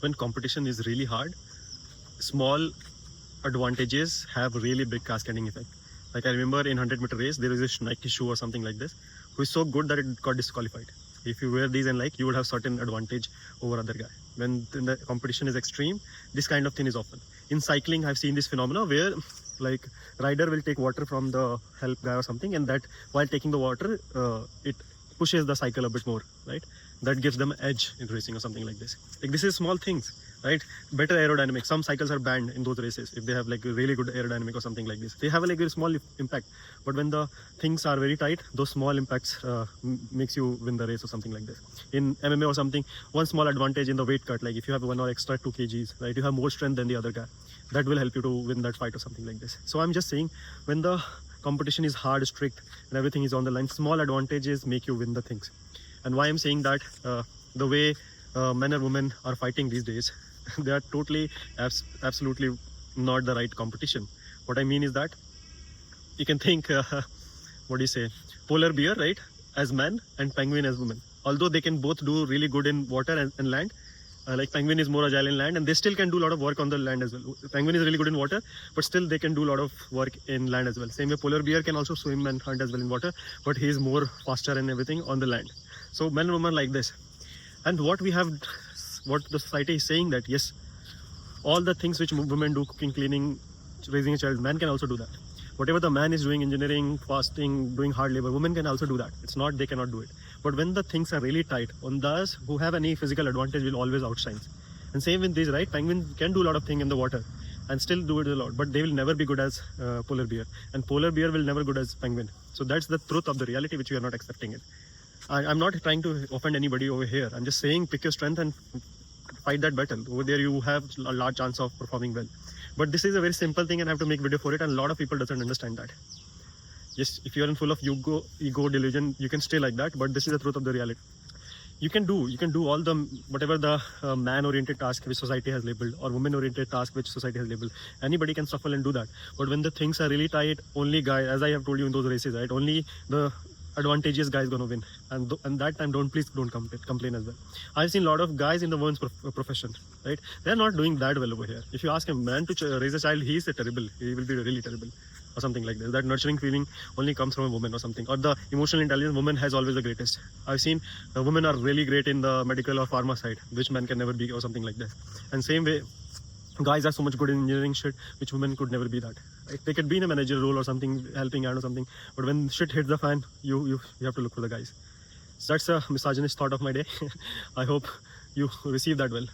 When competition is really hard, small advantages have really big cascading effect. Like I remember in 100-meter race, there is this Nike shoe or something like this, who is so good that it got disqualified. If you wear these and like, you would have certain advantage over other guy. When the competition is extreme, this kind of thing is often. In cycling, I've seen this phenomena where like rider will take water from the help guy or something, and that while taking the water, it pushes the cycle a bit more, right? That gives them edge in racing or something like this. Like this is small things, right? Better aerodynamics. Some cycles are banned in those races if they have like a really good aerodynamic or something like this. They have a like very small impact, but when the things are very tight, those small impacts makes you win the race or something like this. In MMA or something, one small advantage in the weight cut, like if you have one or extra 2 kgs, right? You have more strength than the other guy. That will help you to win that fight or something like this. So I'm just saying, when the competition is hard, strict, and everything is on the line, small advantages make you win the things. And why I'm saying that, the way men and women are fighting these days, they are totally absolutely not the right competition. What I mean is that you can think what do you say, polar bear, right, as men, and penguin as women. Although they can both do really good in water and land, like penguin is more agile in land, and they still can do a lot of work on the land as well. Penguin is really good in water, but still they can do a lot of work in land as well. Same way polar bear can also swim and hunt as well in water, but he is more faster and everything on the land. So men and women like this. And what the society is saying, that yes, all the things which women do, cooking, cleaning, raising a child, man can also do that. Whatever the man is doing, engineering, fasting, doing hard labor, women can also do that. It's not they cannot do it. But when the things are really tight, on those who have any physical advantage will always outshine. And same with these, right? Penguin can do a lot of things in the water and still do it a lot, but they will never be good as polar bear. And polar bear will never good as penguin. So that's the truth of the reality which we are not accepting it. I'm not trying to offend anybody over here. I'm just saying, pick your strength and fight that battle. Over there you have a large chance of performing well. But this is a very simple thing, and I have to make video for it, and a lot of people doesn't understand that. Yes, if you are in full of ego delusion, you can stay like that, but this is the truth of the reality. You can do all the whatever the man-oriented task which society has labeled, or woman-oriented task which society has labeled. Anybody can shuffle and do that. But when the things are really tight, only guy, as I have told you in those races, right, only the advantageous guy is going to win, and that time please don't complain as well. I've seen a lot of guys in the women's profession, right? They're not doing that well over here. If you ask a man to raise a child, he will be really terrible or something like this. That nurturing feeling only comes from a woman or something, or the emotional intelligence, woman has always the greatest. I've seen women are really great in the medical or pharma side, which man can never be, or something like that. And same way, guys are so much good in engineering shit, which women could never be that. Right? They could be in a manager role or something, helping hand or something, but when shit hits the fan, you have to look for the guys. So that's a misogynist thought of my day. I hope you receive that well.